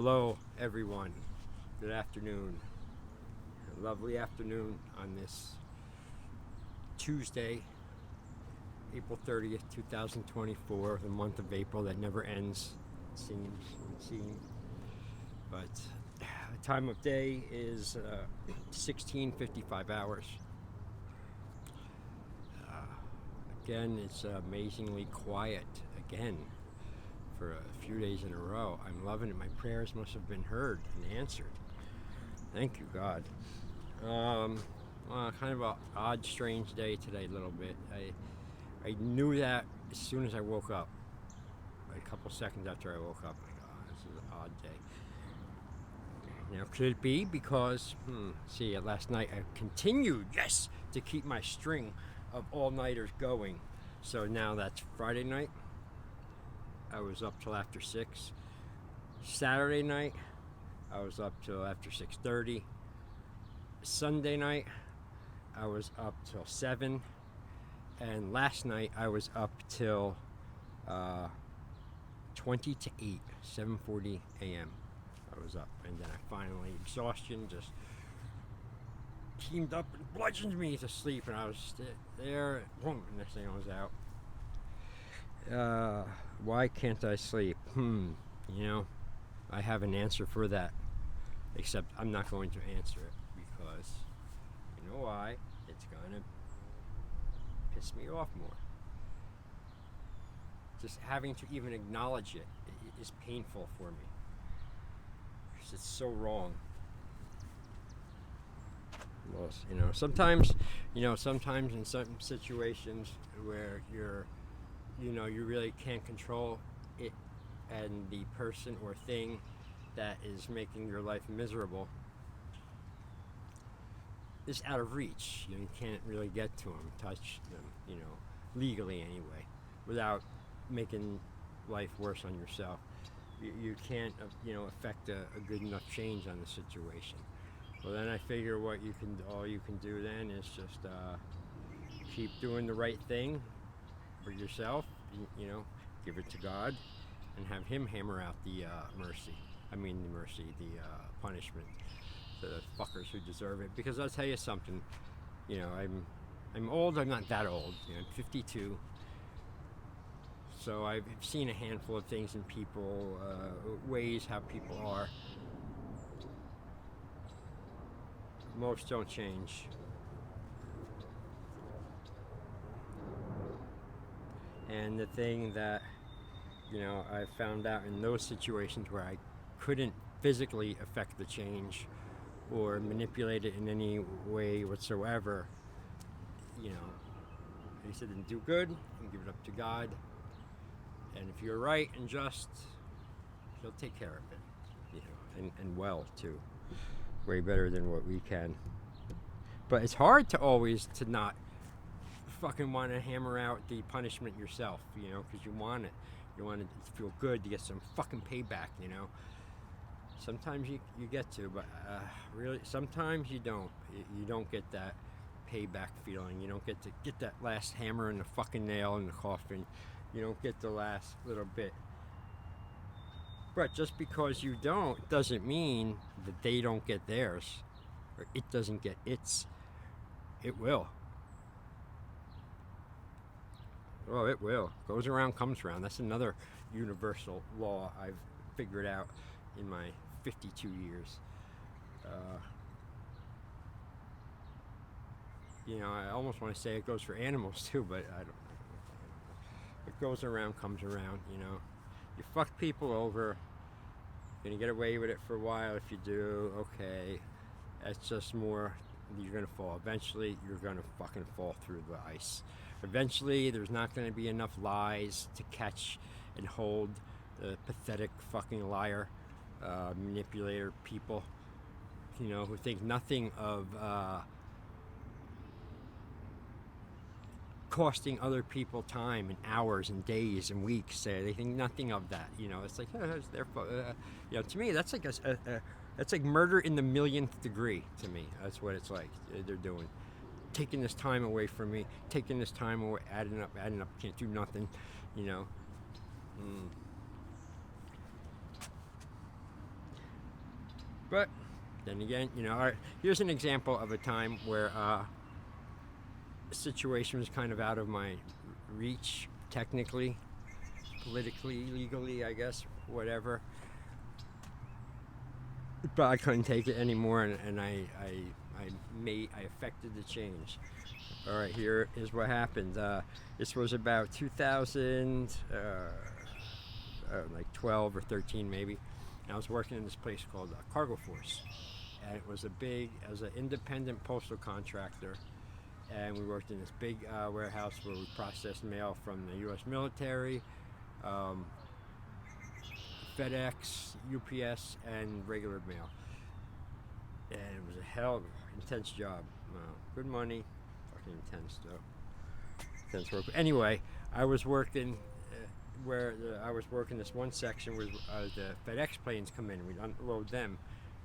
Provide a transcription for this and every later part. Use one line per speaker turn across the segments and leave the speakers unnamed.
Hello, everyone. Good afternoon. A lovely afternoon on this Tuesday, April 30th, 2024, the month of April that never ends, it seems. But the time of day is 16:55 hours. Again, it's amazingly quiet again for a few days in a row. I'm loving it. My prayers must have been heard and answered. Thank you, God. Kind of an odd, strange day today, a little bit. I knew that as soon as I woke up. A couple seconds after I woke up, like, oh, this is an odd day. Now, could it be because, last night I continued, to keep my string of all-nighters going. So now that's Friday night. I was up till after 6. Saturday night, I was up till after 6:30. Sunday night, I was up till 7. And last night, I was up till 20 to 8, 7:40 a.m. I was up. And then I finally, exhaustion just teamed up and bludgeoned me to sleep. And I was there, boom, next thing I was out. Why can't I sleep? I have an answer for that. Except I'm not going to answer it because you know why? It's gonna piss me off more. Just having to even acknowledge it is painful for me. Because it's so wrong. Well, sometimes in certain situations where you really can't control it and the person or thing that is making your life miserable is out of reach. You can't really get to them, touch them, legally anyway, without making life worse on yourself. You can't, affect a good enough change on the situation. Well, then I figure all you can do then is just keep doing the right thing for yourself, give it to God, and have Him hammer out the punishment to the fuckers who deserve it. Because I'll tell you something, I'm old. I'm not that old. I'm 52. So I've seen a handful of things in people, ways how people are. Most don't change. And the thing that, I found out in those situations where I couldn't physically affect the change or manipulate it in any way whatsoever, he said, then do good and give it up to God. And if you're right and just, He'll take care of it, and well too. Way better than what we can. But it's hard to not fucking want to hammer out the punishment yourself, because you want it. You want it to feel good, to get some fucking payback, Sometimes you get to, but really, sometimes you don't. You don't get that payback feeling. You don't get to get that last hammer in the fucking nail in the coffin. You don't get the last little bit. But just because you don't doesn't mean that they don't get theirs, or it doesn't get its. It will. Oh, it will. Goes around, comes around. That's another universal law I've figured out in my 52 years. I almost want to say it goes for animals too, but I don't. It goes around, comes around. You fuck people over. You're gonna get away with it for a while. If you do, okay. That's just more. You're gonna fall. Eventually, you're gonna fucking fall through the ice. Eventually, there's not going to be enough lies to catch and hold the pathetic fucking liar, manipulator people, who think nothing of costing other people time and hours and days and weeks. They think nothing of that. It's like, it's their fault. To me, that's like that's like murder in the millionth degree. To me, that's what it's like. They're doing. Taking this time away from me, taking this time away, adding up, can't do nothing, But then again, here's an example of a time where the situation was kind of out of my reach, technically, politically, legally, I guess, whatever. But I couldn't take it anymore, and I affected the change. All right, here is what happened. This was about 2000, like 12 or 13 maybe. And I was working in this place called Cargo Force, and it was an independent postal contractor. And we worked in this big warehouse where we processed mail from the U.S. military, FedEx, UPS, and regular mail. And it was a hell of an intense job. Good money, fucking intense though. Intense work. Anyway, I was working this one section where the FedEx planes come in. We'd unload them.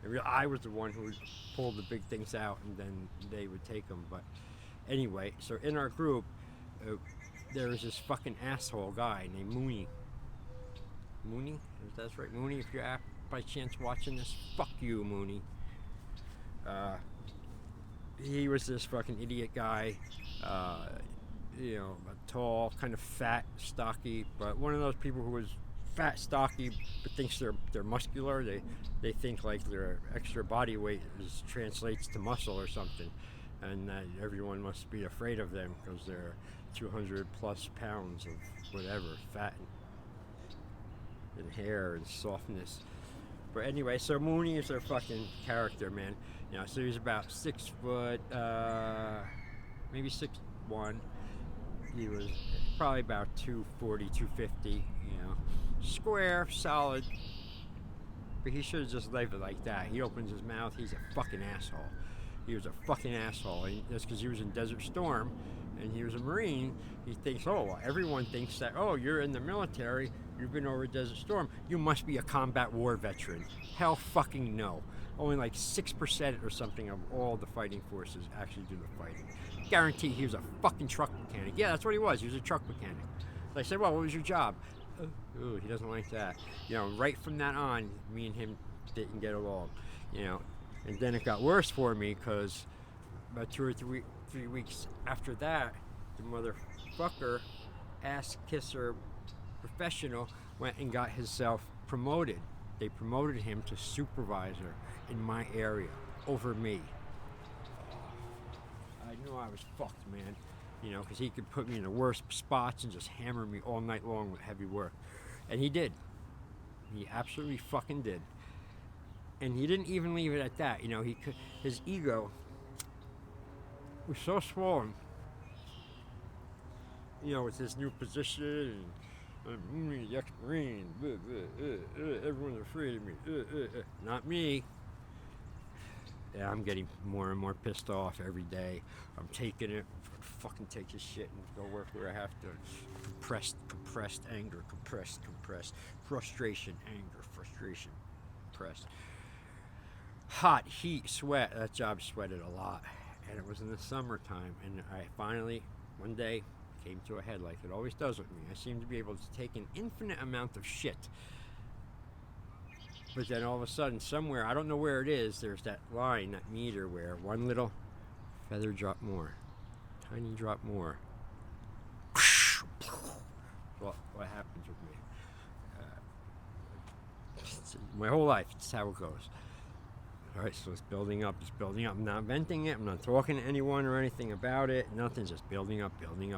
And I was the one who would pull the big things out, and then they would take them. But anyway, so in our group, there was this fucking asshole guy named Mooney. Mooney? That's right, Mooney. If you're by chance watching this, fuck you, Mooney. He was this fucking idiot guy. Tall, kind of fat, stocky, but one of those people who was fat, stocky, but thinks they're muscular. They think like their extra body weight translates to muscle or something, and that everyone must be afraid of them because they're 200 plus pounds of whatever, fat and hair and softness. But anyway, so Mooney is their fucking character, man. So he's about 6 foot, maybe 6'1". He was probably about 240, 250, square, solid. But he should have just left it like that. He opens his mouth, he's a fucking asshole. He was a fucking asshole. And that's because he was in Desert Storm and he was a Marine. He thinks, everyone thinks that, you're in the military, you've been over Desert Storm, you must be a combat war veteran. Hell fucking no. Only like 6% or something of all the fighting forces actually do the fighting. Guarantee he was a fucking truck mechanic. Yeah, that's what he was. He was a truck mechanic. So I said, what was your job? He doesn't like that. Right from that on, me and him didn't get along. And then it got worse for me because about 2 or 3 weeks after that, the motherfucker, ass kisser professional, went and got himself promoted. They promoted him to supervisor in my area over me. I knew I was fucked, man. Because he could put me in the worst spots and just hammer me all night long with heavy work. And he did. He absolutely fucking did. And he didn't even leave it at that. His ego was so swollen. With his new position and I'm the ex-Marine. Everyone's afraid of me. Not me. Yeah, I'm getting more and more pissed off every day. I'm taking it. Fucking take this shit and go work where I have to. Compressed anger. Compressed. Frustration, anger, frustration, compressed. Hot, heat, sweat. That job sweated a lot. And it was in the summertime. And I finally, one day, came to a head like it always does with me. I seem to be able to take an infinite amount of shit. But then all of a sudden, somewhere, I don't know where it is, there's that line, that meter where one little feather drop more, tiny drop more. What happens with me? My whole life, it's how it goes. All right, so it's building up. I'm not venting it. I'm not talking to anyone or anything about it. Nothing's just building up. Getting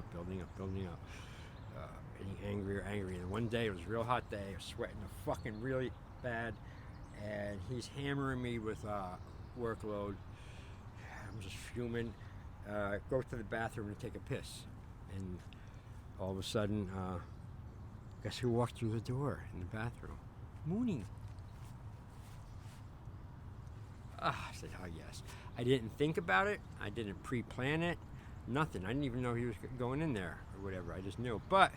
angrier. And one day, it was a real hot day. I was sweating fucking really bad. And he's hammering me with workload. I'm just fuming. Go to the bathroom and take a piss. And all of a sudden, guess who walked through the door in the bathroom? Mooney. I said, oh yes. I didn't think about it. I didn't pre-plan it. Nothing. I didn't even know he was going in there or whatever. I just knew. But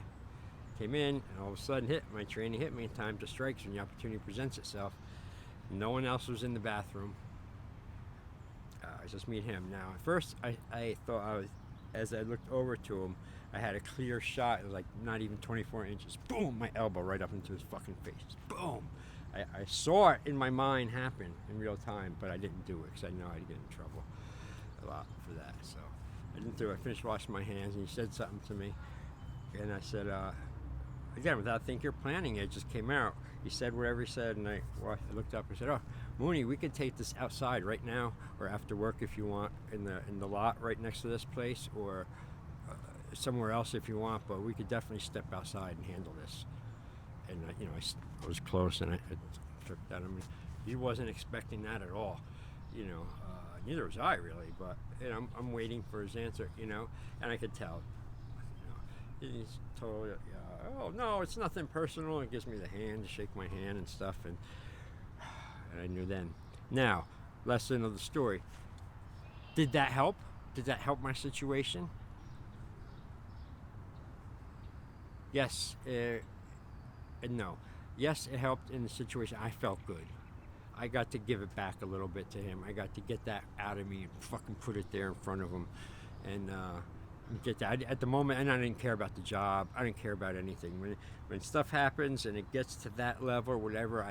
came in and all of a sudden my training hit me. Time to strike when the opportunity presents itself. No one else was in the bathroom. I just meet him. Now, at first, I thought as I looked over to him, I had a clear shot. It was like not even 24 inches. Boom! My elbow right up into his fucking face. Boom! I saw it in my mind happen in real time, but I didn't do it because I know I'd get in trouble a lot for that. So I didn't do it. I finished washing my hands, and he said something to me, and I said, again, without thinking or planning, it just came out. He said whatever he said, and I looked up and said, "Oh, Mooney, we could take this outside right now, or after work if you want, in the lot right next to this place, or somewhere else if you want. But we could definitely step outside and handle this." And I was close, and I took that. I mean, he wasn't expecting that at all. Neither was I really. But I'm waiting for his answer. And I could tell. He's totally. Oh no, it's nothing personal. He gives me the hand to shake my hand and stuff, and I knew then. Now, lesson of the story. Did that help? Did that help my situation? Yes. And no. Yes, it helped in the situation. I felt good. I got to give it back a little bit to him. I got to get that out of me and fucking put it there in front of him, and get that. At the moment, and I didn't care about the job. I didn't care about anything. When stuff happens and it gets to that level, or whatever,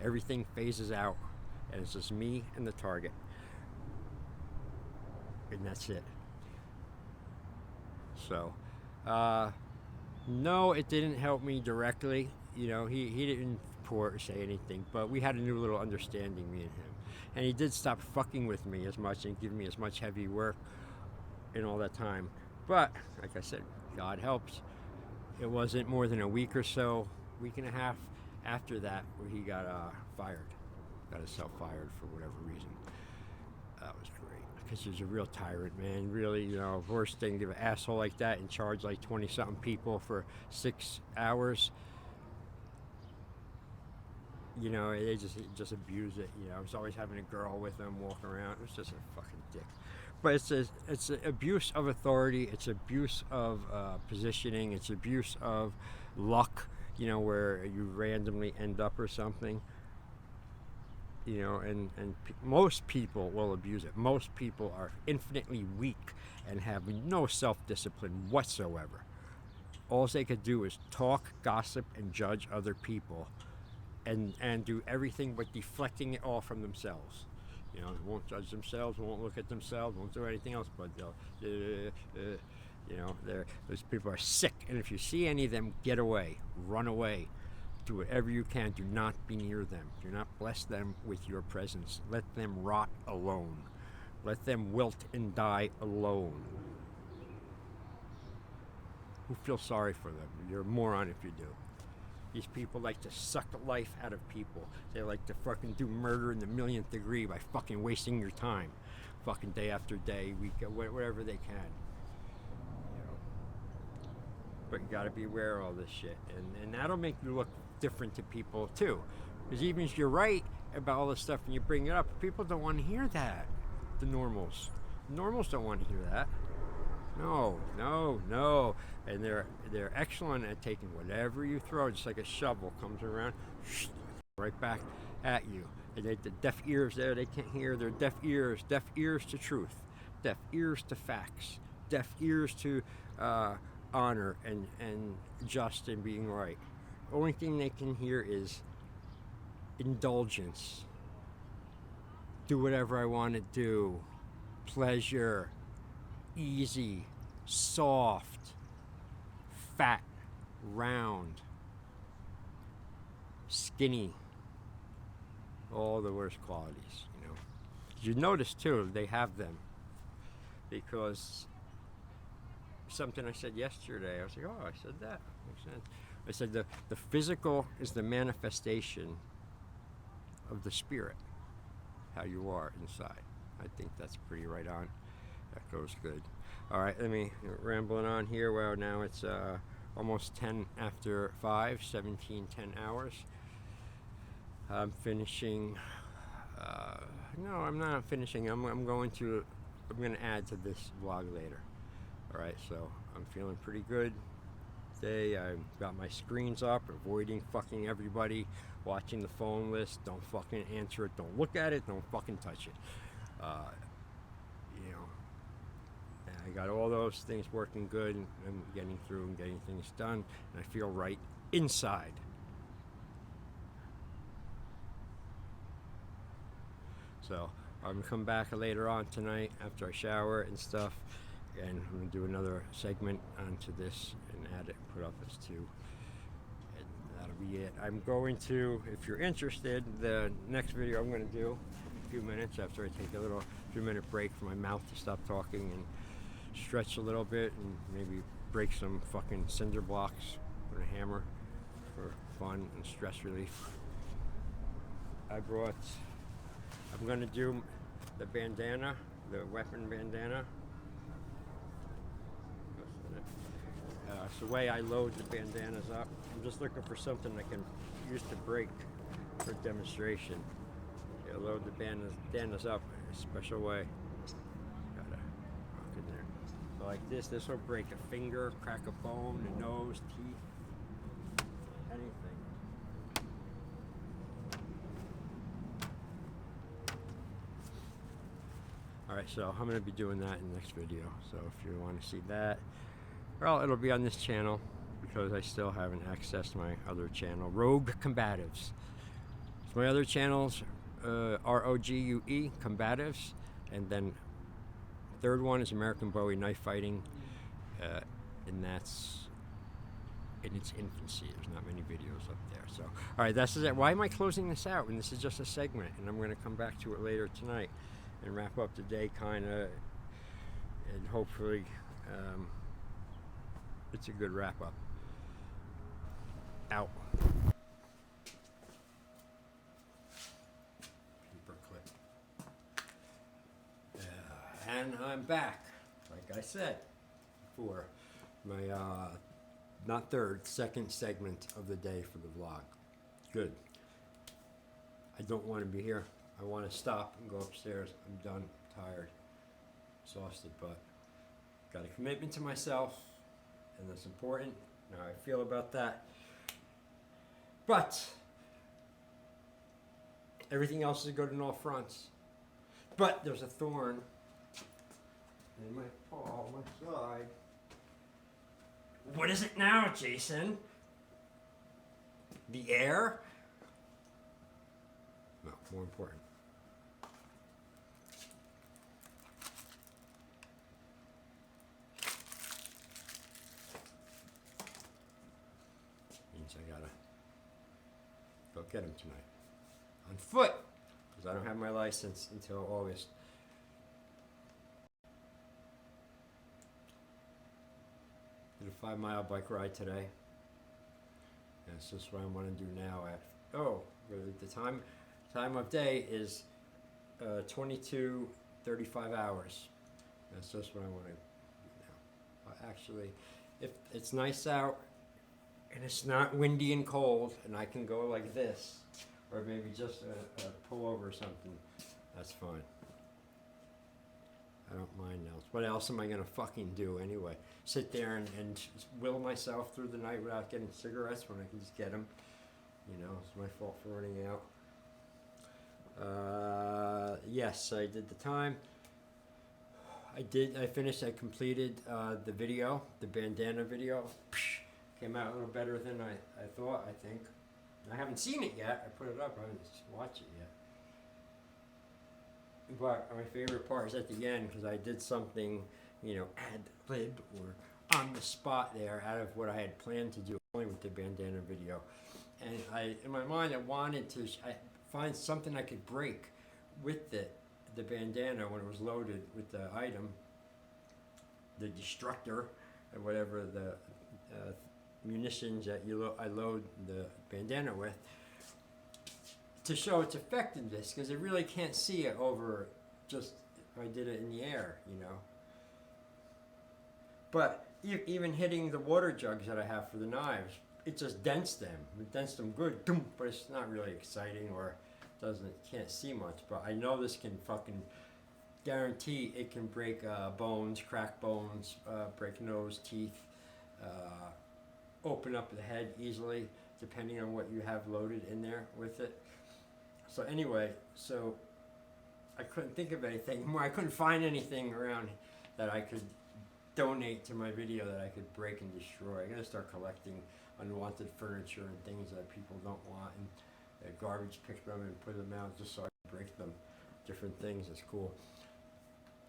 everything phases out, and it's just me and the target, and that's it. So, no, it didn't help me directly. He didn't report or say anything, but we had a new little understanding, me and him. And he did stop fucking with me as much and giving me as much heavy work in all that time. But, like I said, God helps. It wasn't more than a week or so, week and a half after that, where he got fired. Got himself fired for whatever reason. That was great. Because he was a real tyrant, man. Really, worst thing to have an asshole like that in charge like 20-something people for 6 hours. They just abused it. I was always having a girl with him walking around. It was just a fucking dick. But it's abuse of authority. It's abuse of positioning. It's abuse of luck. Where you randomly end up or something. And most people will abuse it. Most people are infinitely weak and have no self-discipline whatsoever. All they could do is talk, gossip, and judge other people, and do everything but deflecting it all from themselves. Won't judge themselves, won't look at themselves, won't do anything else, but those people are sick. And if you see any of them, get away, run away. Do whatever you can. Do not be near them. Do not bless them with your presence. Let them rot alone. Let them wilt and die alone. Who feels sorry for them? You're a moron if you do. These people like to suck the life out of people. They like to fucking do murder in the millionth degree by fucking wasting your time. Fucking day after day, week, whatever they can. But you gotta be aware of all this shit. And that'll make you look different to people too. Because even if you're right about all this stuff and you bring it up, people don't want to hear that. The normals. The normals don't want to hear that. No. And they're excellent at taking whatever you throw, just like a shovel comes around, right back at you. And the deaf ears there, they can't hear. They're deaf ears to truth, deaf ears to facts, deaf ears to honor and just and being right. The only thing they can hear is indulgence. Do whatever I want to do. Pleasure. Easy. Soft. Fat. Round. Skinny. All the worst qualities, You notice too, they have them. Because something I said yesterday, I was like, oh, I said that. Makes sense. I said the physical is the manifestation of the spirit, how you are inside. I think that's pretty right on. That goes good. All right, let me rambling on here. Well, now it's almost 10 after 5, 10 hours. I'm finishing. No, I'm not finishing. I'm going to add to this vlog later. All right, so I'm feeling pretty good today. I've got my screens up, avoiding fucking everybody, watching the phone list. Don't fucking answer it. Don't look at it. Don't fucking touch it. I got all those things working good, and I'm getting through and getting things done, and I feel right inside. So I'm gonna come back later on tonight after I shower and stuff, and I'm gonna do another segment onto this and add it, put up as 2. And that'll be it. I'm going to, if you're interested, the next video I'm gonna do a few minutes after I take a little few-minute break for my mouth to stop talking and stretch a little bit and maybe break some fucking cinder blocks with a hammer for fun and stress relief. I'm gonna do the bandana, the weapon bandana. It's the way I load the bandanas up. I'm just looking for something I can use to break for demonstration. I load the bandanas up in a special way. Gotta rock in there. So like this will break a finger, crack a bone, a nose, teeth, anything. Alright, so I'm going to be doing that in the next video. So if you want to see that, well, it'll be on this channel because I still haven't accessed my other channel, Rogue Combatives. So my other channels, ROGUE Combatives, and then third one is American Bowie Knife Fighting, and that's in its infancy. There's not many videos up there. So, all right, that's it. Why am I closing this out when this is just a segment? And I'm going to come back to it later tonight and wrap up the day, kind of, and hopefully it's a good wrap up. Out. And I'm back, like I said, for my second segment of the day for the vlog. Good. I don't want to be here. I want to stop and go upstairs. I'm done, tired, exhausted, but got a commitment to myself, and that's important. Now I feel about that. But everything else is good in all fronts. But there's a thorn in my paw, my side. What is it now, Jason? The air? No, more important. Means I gotta go get him tonight. On foot! Because I don't have my license until August. Did a 5-mile bike ride today. That's just what I want to do now. The time of day is 22:35 hours. That's just what I want to do now. Actually, if it's nice out and it's not windy and cold, and I can go like this, or maybe just a pullover or something, that's fine. I don't mind else. What else am I gonna fucking do anyway? Sit there and will myself through the night without getting cigarettes when I can just get them? You know, it's my fault for running out. Yes, I did the time. I completed the video, the bandana video. Came out a little better than I thought, I think. I haven't seen it yet. I put it up, I haven't watched it yet. But my favorite part is at the end, because I did something, ad-lib or on the spot there out of what I had planned to do only with the bandana video. And in my mind, I wanted to find something I could break with the bandana when it was loaded with the item, the destructor, or whatever the munitions that I load the bandana with, to show its effectiveness, because I really can't see it over just if I did it in the air, But even hitting the water jugs that I have for the knives, it just dents them. It dents them good, but it's not really exciting, or can't see much. But I know this can fucking guarantee it can break bones, crack bones, break nose, teeth, open up the head easily, depending on what you have loaded in there with it. So anyway, I couldn't think of anything more. I couldn't find anything around that I could donate to my video that I could break and destroy. I gotta start collecting unwanted furniture and things that people don't want, and garbage, pick them and put them out just so I can break them. different things. It's cool.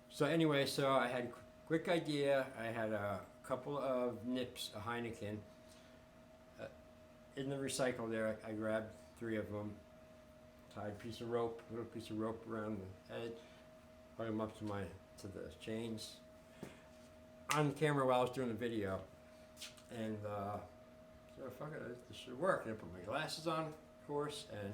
So anyway, so I had a quick idea. I had a couple of nips, a Heineken, in the recycle there. I grabbed 3 of them, tied a little piece of rope around the head, hung them up to the chains on camera while I was doing the video, and so fuck it, this should work. And I put my glasses on, of course, and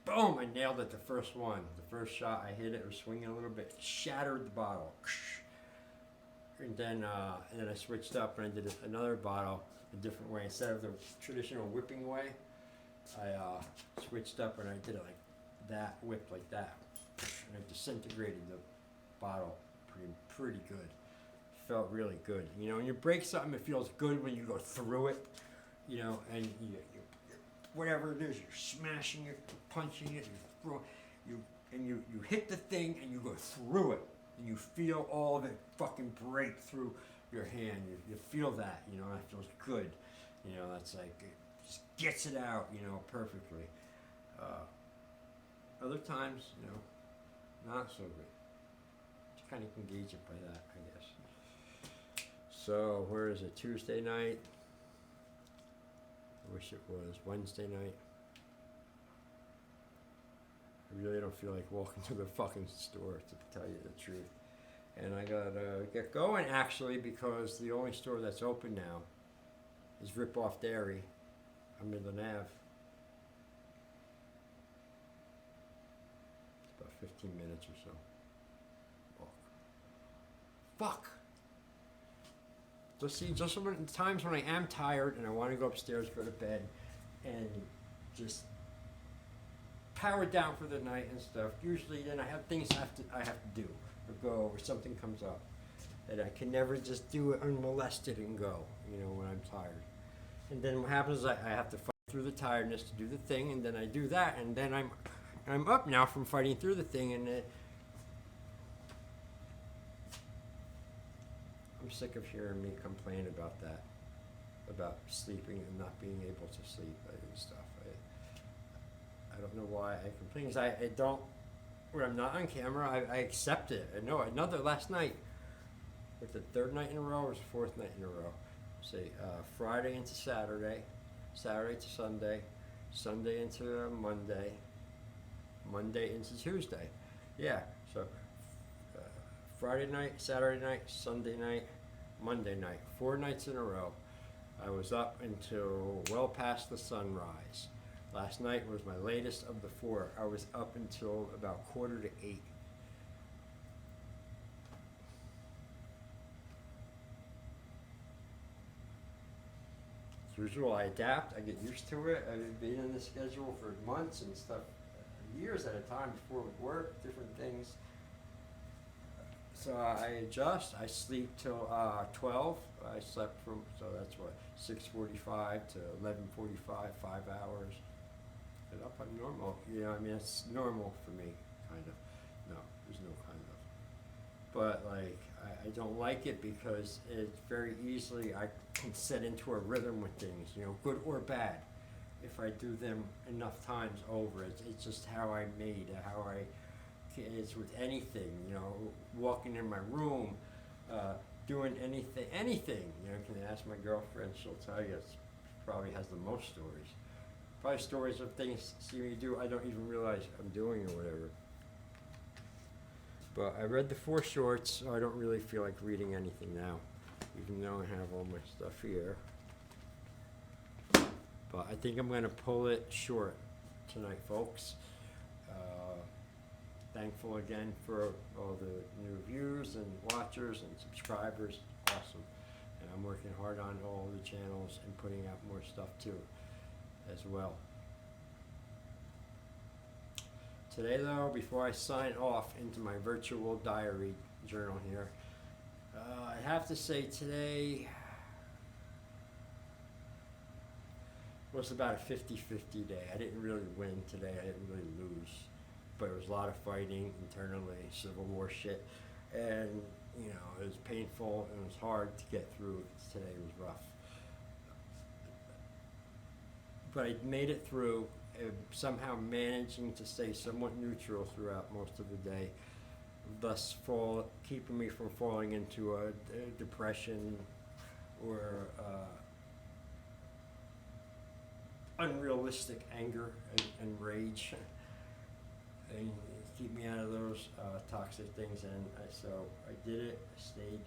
boom, I nailed it the first one. The first shot, I hit it, was swinging a little bit, shattered the bottle. And then I switched up and I did another bottle a different way. Instead of the traditional whipping way, I switched up and I did it like that, whipped like that. And I disintegrated the bottle pretty good. Felt really good. You know, when you break something, it feels good when you go through it, you know, and you whatever it is, you're smashing it, punching it, you hit the thing and you go through it, and you feel all of it fucking break through your hand. You feel that, you know, that feels good. You know, that's like, it just gets it out, you know, perfectly. Other times, you know, not so good. You kind of can gauge it by that, I guess. So, where is it? Tuesday night? I wish it was Wednesday night. I really don't feel like walking to the fucking store, to tell you the truth. And I gotta get going, actually, because the only store that's open now is Rip Off Dairy on Midland Ave. It's about 15 minutes or so. Oh. Fuck! Just see, just some times when I am tired and I want to go upstairs, go to bed, and just power down for the night and stuff. Usually, then I have things I have to do or go, or something comes up, and I can never just do it unmolested and go. You know, when I'm tired. And then what happens is I have to fight through the tiredness to do the thing, and then I do that, and then I'm up now from fighting through the thing, and I'm sick of hearing me complain about that, about sleeping and not being able to sleep and stuff. I don't know why I complain, because I don't, when I'm not on camera, I accept it. I know another last night, with the 3rd night in a row, or the 4th night in a row. Say Friday into Saturday, Saturday to Sunday, Sunday into Monday, Monday into Tuesday. Yeah, so Friday night, Saturday night, Sunday night, Monday night, 4 nights in a row. I was up until well past the sunrise. Last night was my latest of the 4. I was up until about 7:45. As usual, I adapt, I get used to it. I've been in the schedule for months and stuff, years at a time before with work, different things. So I adjust. I sleep till 12. I slept from, so that's what, 6:45 to 11:45, 5 hours. Get up on normal. You know, I mean, it's normal for me, kind of. No, there's no kind of. But like, I don't like it because it's very easily, I can set into a rhythm with things, you know, good or bad. If I do them enough times over, it's just how I'm made, how it's with anything, you know, walking in my room, doing anything, you know, you can ask my girlfriend, she'll tell you, she probably has the most stories. Probably stories of things see me do I don't even realize I'm doing or whatever. But I read the 4 shorts, so I don't really feel like reading anything now, even though I have all my stuff here. But I think I'm going to pull it short tonight, folks. Thankful again for all the new viewers and watchers and subscribers. Awesome. And I'm working hard on all the channels and putting out more stuff too, as well. Today though, before I sign off into my virtual diary journal here, I have to say today was about a 50-50 day. I didn't really win today, I didn't really lose. But it was a lot of fighting internally, Civil War shit, and you know, it was painful and it was hard to get through. Today was rough, but I made it through, somehow managing to stay somewhat neutral throughout most of the day, thus keeping me from falling into a depression or unrealistic anger and rage, and keep me out of those toxic things. And so I did it. I stayed.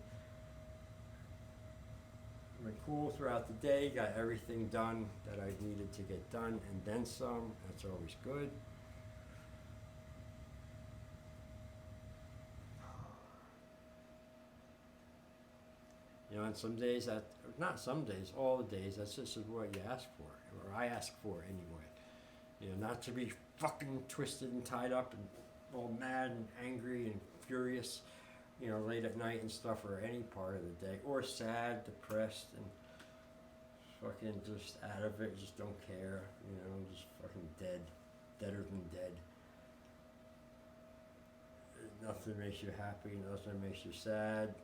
Been cool throughout the day. Got everything done that I needed to get done, and then some. That's always good. You know, and some days not some days, all the days, that's just what you ask for, or I ask for anyway. You know, not to be fucking twisted and tied up and all mad and angry and furious, you know, late at night and stuff, or any part of the day, or sad, depressed, and fucking just out of it, just don't care, you know, just fucking deader than dead. Nothing makes you happy, nothing makes you sad.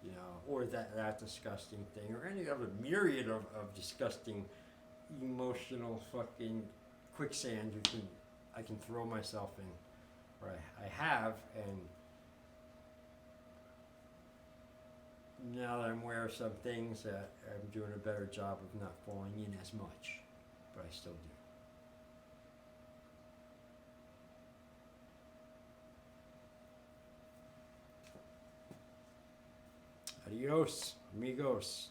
You know, or that disgusting thing, or any other myriad of disgusting, emotional fucking quicksand I can throw myself in, or I have, and now that I'm aware of some things, that I'm doing a better job of not falling in as much, but I still do. Adios, amigos.